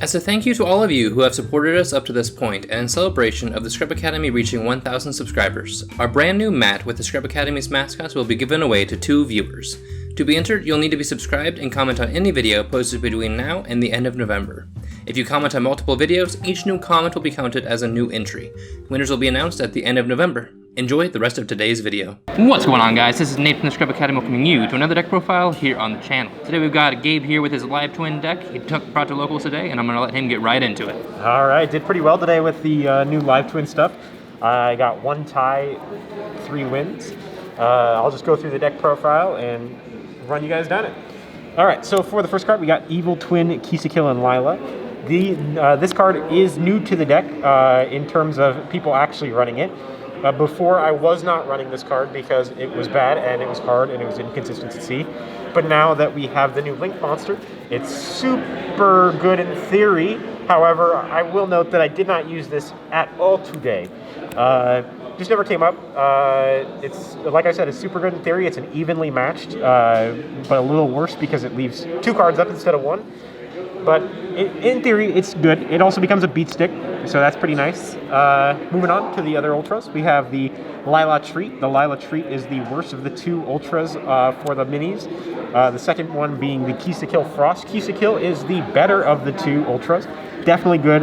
As a thank you to all of you who have supported us up to this point, and in celebration of the Scrub Academy reaching 1,000 subscribers, our brand new mat with the Scrub Academy's mascots will be given away to 2 viewers. To be entered, you'll need to be subscribed and comment on any video posted between now and the end of November. If you comment on multiple videos, each new comment will be counted as a new entry. Winners will be announced at the end of November. Enjoy the rest of today's video. What's going on, guys? This is Nate from the Scrub Academy welcoming you to another deck profile here on the channel. Today we've got Gabe here with his live twin deck. He brought to locals today, and I'm going to let him get right into it. All right, did pretty well today with the new live twin stuff. I got 1 tie, 3 wins. I'll just go through the deck profile and run you guys down it. All right, so for the first card, we got Evil Twin, Kisakil, and Lila. This card is new to the deck in terms of people actually running it. Before, I was not running this card because it was bad and it was hard and it was inconsistent to see. But now that we have the new Link monster, it's super good in theory. However, I will note that I did not use this at all today. Just never came up. It's, like I said, it's super good in theory. It's an evenly matched, but a little worse because it leaves 2 cards up instead of 1. But in theory, it's good. It also becomes a beat stick, so that's pretty nice. Moving on to the other Ultras, we have the Lila Treat. The Lila Treat is the worst of the 2 Ultras for the minis. The second one being the Kisakil Frost. Kisakil is the better of the 2 Ultras. Definitely good.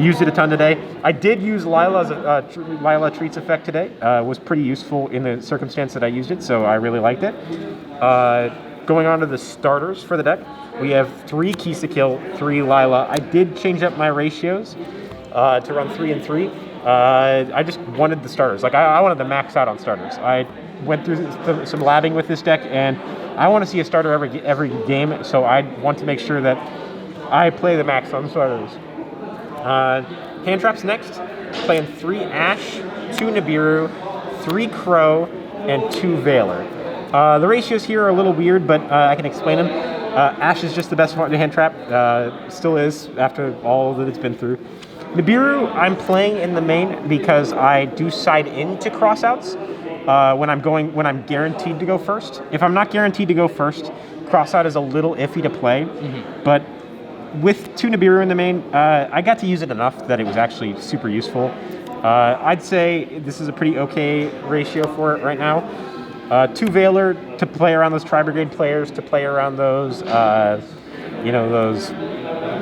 Used it a ton today. I did use Lila Treat's effect today. Was pretty useful in the circumstance that I used it, so I really liked it. Going on to the starters for the deck, we have 3 Kisakil, 3 Lila. I did change up my ratios to run 3 and 3. I just wanted the starters. Like I wanted to max out on starters. I went through some labbing with this deck, and I want to see a starter every game. So I want to make sure that I play the max on starters. Hand traps next. Playing 3 Ash, 2 Nibiru, 3 Crow, and 2 Veiler. The ratios here are a little weird, but I can explain them. Ash is just the best hand trap, still is after all that it's been through. Nibiru, I'm playing in the main because I do side into crossouts when I'm guaranteed to go first. If I'm not guaranteed to go first, crossout is a little iffy to play. But with 2 Nibiru in the main, I got to use it enough that it was actually super useful. I'd say this is a pretty okay ratio for it right now. 2 Veiler to play around those Tri-Brigade players, to play around those, those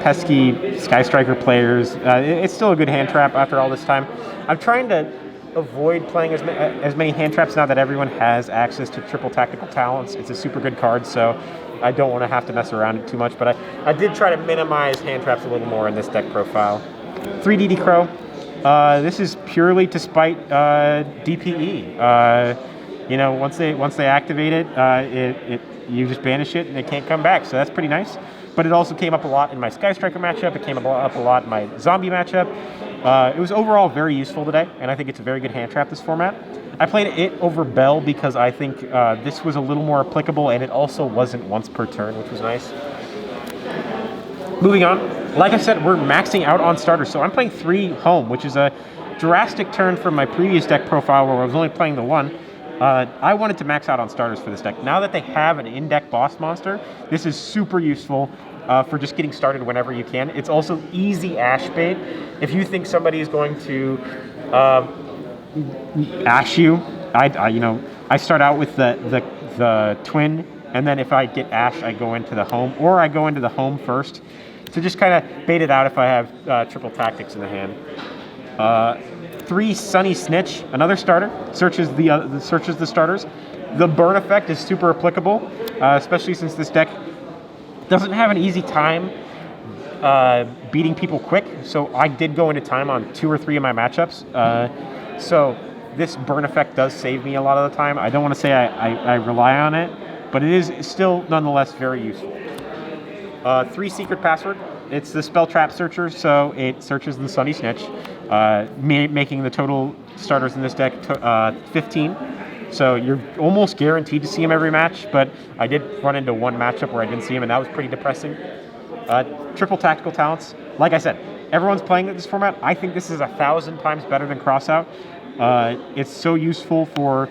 pesky Sky Striker players. It's still a good hand trap after all this time. I'm trying to avoid playing as many hand traps now that everyone has access to triple tactical talents. It's a super good card, so I don't want to have to mess around it too much, but I did try to minimize hand traps a little more in this deck profile. 3 DD Crow. This is purely to spite DPE. Once they activate it, you just banish it and it can't come back. So that's pretty nice. But it also came up a lot in my Sky Striker matchup. It came up a lot in my Zombie matchup. It was overall very useful today, and I think it's a very good hand trap this format. I played it over Bell because I think this was a little more applicable, and it also wasn't once per turn, which was nice. Moving on, like I said, we're maxing out on starters. So I'm playing 3 home, which is a drastic turn from my previous deck profile where I was only playing the 1. I wanted to max out on starters for this deck. Now that they have an in-deck boss monster, this is super useful for just getting started whenever you can. It's also easy Ash bait. If you think somebody is going to Ash you, I start out with the twin, and then if I get Ash, I go into the home, or I go into the home first to just kind of bait it out if I have triple tactics in the hand. 3 Sunny Snitch, another starter, searches the starters. The burn effect is super applicable, especially since this deck doesn't have an easy time beating people quick. So I did go into time on 2 or 3 of my matchups. So this burn effect does save me a lot of the time. I don't want to say I rely on it, but it is still nonetheless very useful. 3 Secret Password. It's the spell trap searcher, so it searches the Sunny Snitch, making the total starters in this deck 15. So you're almost guaranteed to see him every match, but I did run into 1 matchup where I didn't see him, and that was pretty depressing. Triple tactical talents. Like I said, everyone's playing this format. I think this is 1,000 times better than Crossout. It's so useful for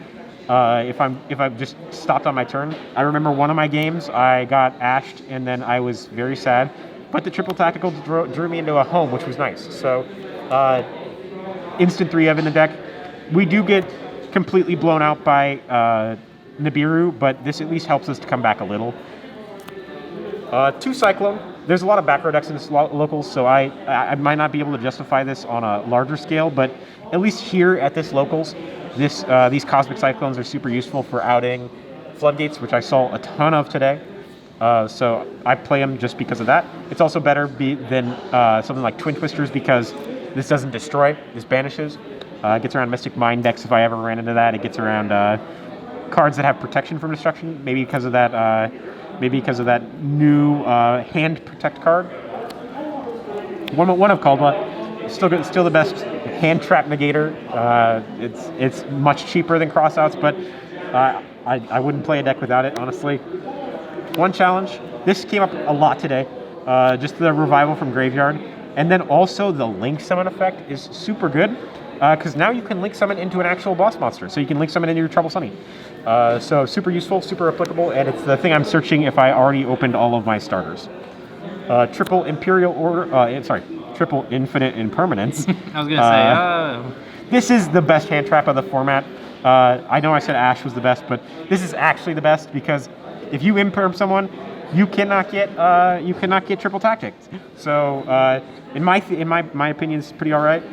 if I've just stopped on my turn. I remember one of my games, I got ashed, and then I was very sad but the triple tactical drew me into a home, which was nice. So instant 3 of in the deck. We do get completely blown out by Nibiru, but this at least helps us to come back a little. 2 Cyclone. There's a lot of back row decks in this locals, so I might not be able to justify this on a larger scale, but at least here at this locals, these Cosmic Cyclones are super useful for outing Floodgates, which I saw a ton of today. So I play them just because of that. It's also better than something like Twin Twisters because this doesn't destroy, this banishes. It gets around Mystic Mind decks if I ever ran into that. It gets around cards that have protection from destruction, maybe because of that new hand protect card. One of Kaldla, still the best hand trap negator. It's much cheaper than crossouts, but I wouldn't play a deck without it, honestly. One challenge. This came up a lot today. Just the revival from Graveyard. And then also the Link Summon effect is super good. Because now you can Link Summon into an actual boss monster. So you can Link Summon into your Trouble Sunny. So super useful, super applicable, and it's the thing I'm searching if I already opened all of my starters. Triple Imperial Order, Triple Infinite Impermanence. I was going to say, This is the best hand trap of the format. I know I said Ash was the best, but this is actually the best because if you imperm someone, you cannot get triple tactics. So in my opinion, it's pretty all right.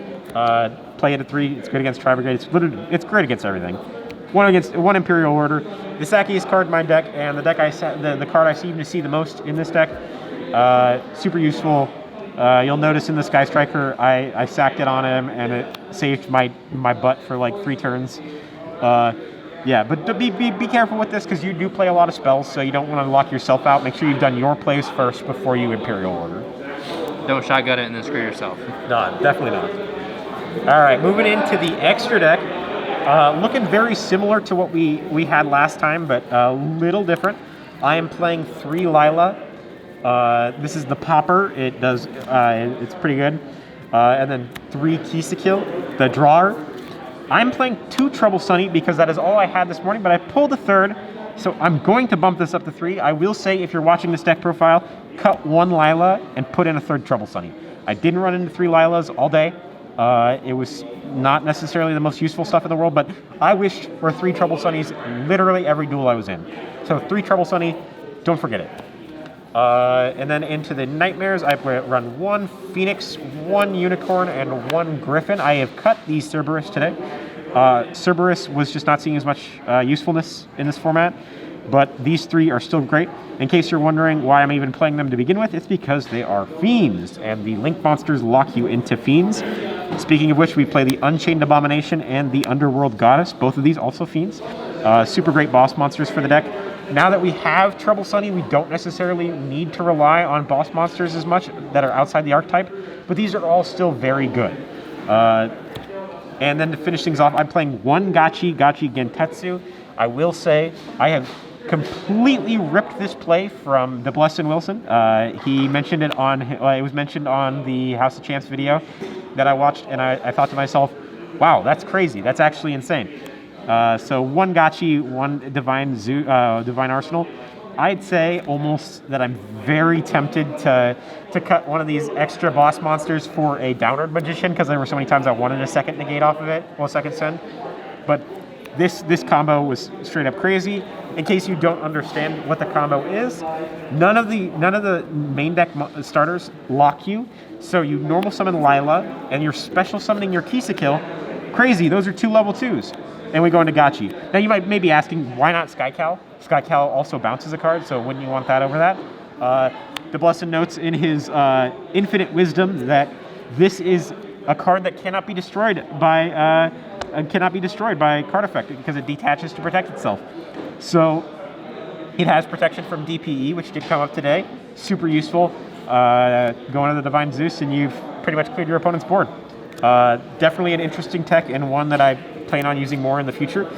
Play it at 3. It's good against Tri-Brigade. It's great against everything. One Imperial Order. The sackiest card in my deck, and the card I seem to see the most in this deck. Super useful. You'll notice in the Sky Striker, I sacked it on him, and it saved my butt for like 3 turns. Yeah, but be careful with this because you do play a lot of spells, so you don't want to lock yourself out. Make sure you've done your plays first before you Imperial Order. Don't shotgun it and then screw yourself. No, definitely not. All right, moving into the extra deck. Looking very similar to what we had last time, but a little different. I am playing 3 Lila. This is the Popper. It's pretty good. And then 3 Kisakil, the Drawer. I'm playing 2 Trouble Sunny because that is all I had this morning, but I pulled a 3rd, so I'm going to bump this up to 3. I will say, if you're watching this deck profile, cut 1 Lila and put in a 3rd Trouble Sunny. I didn't run into 3 Lilas all day. It was not necessarily the most useful stuff in the world, but I wished for 3 Trouble Sunnies literally every duel I was in. So 3 Trouble Sunny, don't forget it. And then into the Nightmares, I run 1 Phoenix, 1 Unicorn, and 1 Griffin. I have cut these Cerberus today. Cerberus was just not seeing as much usefulness in this format, but these 3 are still great. In case you're wondering why I'm even playing them to begin with, it's because they are Fiends, and the Link monsters lock you into Fiends. Speaking of which, we play the Unchained Abomination and the Underworld Goddess, both of these also Fiends. Super great boss monsters for the deck. Now that we have Trouble Sunny, we don't necessarily need to rely on boss monsters as much that are outside the archetype, but these are all still very good. And then to finish things off, I'm playing 1 Gachi Gentetsu. I will say I have completely ripped this play from the Blessed Wilson. He mentioned it it was mentioned on the House of Chance video that I watched, and I thought to myself, wow, that's crazy. That's actually insane. So 1 Gachi, 1 Divine Arsenal. I'd say almost that I'm very tempted to cut one of these extra boss monsters for a Downward Magician because there were so many times I wanted a second negate off of it, well, second send. But this combo was straight up crazy. In case you don't understand what the combo is, none of the main deck starters lock you. So you normal summon Lila and you're special summoning your Kisakil. Crazy, those are 2 level 2s. And we go into Gachi. Now you might be asking, why not Skycal? Skycal also bounces a card, so wouldn't you want that over that? The Blessed notes in his Infinite Wisdom that this is a card that cannot be destroyed by card effect because it detaches to protect itself. So it has protection from DPE, which did come up today. Super useful. Go into the Divine Zeus and you've pretty much cleared your opponent's board. Definitely an interesting tech and one that I plan on using more in the future.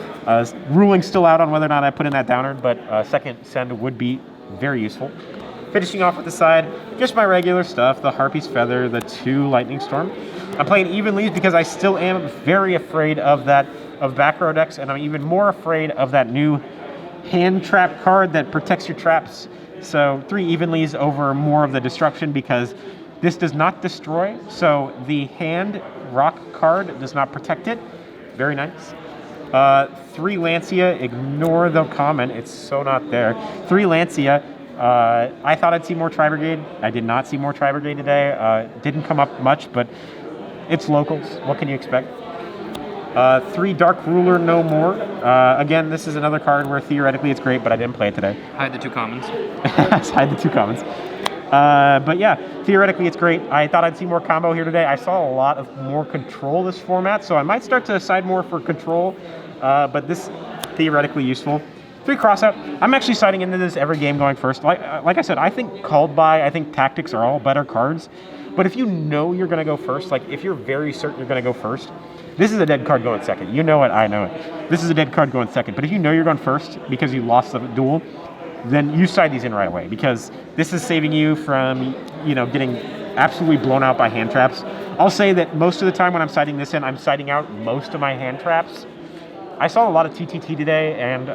Ruling still out on whether or not I put in that Downward, but second send would be very useful. Finishing off with the side, just my regular stuff, the Harpy's Feather, the 2 Lightning Storm. I'm playing even leads because I still am very afraid of back row decks, and I'm even more afraid of that new hand trap card that protects your traps. So 3 evenlies over more of the destruction because this does not destroy. So the hand rock card does not protect it. Very nice. 3 Lancia, ignore the comment, it's so not there. 3 Lancia, I thought I'd see more Tri-Brigade. I did not see more Tri-Brigade today. Didn't come up much, but it's locals. What can you expect? 3 Dark Ruler, no more. Again, this is another card where theoretically it's great, but I didn't play it today. Hide the 2 commons. Hide the 2 commons. But yeah, theoretically it's great. I thought I'd see more combo here today. I saw a lot of more control this format, so I might start to side more for control, but this theoretically useful. 3 Crossout. I'm actually siding into this every game going first. Like I said, I think Called By, I think Tactics are all better cards, but if you know you're going to go first, like if you're very certain you're going to go first, this is a dead card going second. You know it, I know it. This is a dead card going second, but if you know you're going first because you lost the duel, then you side these in right away because this is saving you from, getting absolutely blown out by hand traps. I'll say that most of the time when I'm siding this in, I'm siding out most of my hand traps. I saw a lot of TTT today, and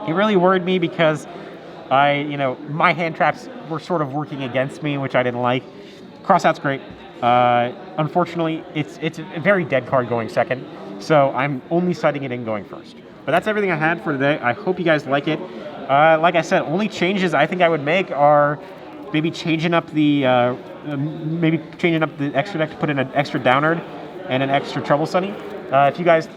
it really worried me because my hand traps were sort of working against me, which I didn't like. Crossout's great. Unfortunately, it's a very dead card going second, so I'm only siding it in going first. But that's everything I had for today. I hope you guys like it. Like I said, only changes I think I would make are maybe changing up the extra deck to put in an extra Downard and an extra Trouble Sunny. If you guys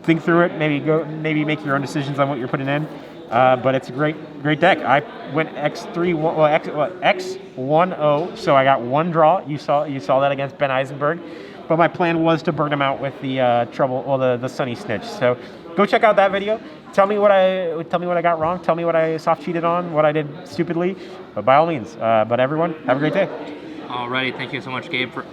think through it, maybe make your own decisions on what you're putting in. But it's a great deck. I went X1-0, so I got 1 draw. You saw that against Ben Eisenberg. But my plan was to burn him out with the the Sunny Snitch. So go check out that video. Tell me what I got wrong. Tell me what I soft cheated on, what I did stupidly. But by all means. But everyone, have a great day. Alrighty, thank you so much, Gabe, for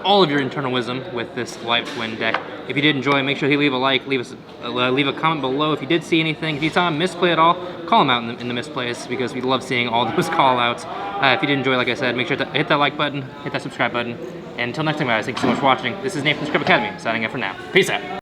all of your internal wisdom with this Live Twin deck. If you did enjoy, make sure you leave a like, leave a comment below if you did see anything. If you saw a misplay at all, call them out in the misplays because we love seeing all those call-outs. If you did enjoy, like I said, make sure to hit that like button, hit that subscribe button. And until next time, guys, thank you so much for watching. This is Nate from the Scrub Academy, signing out for now. Peace out.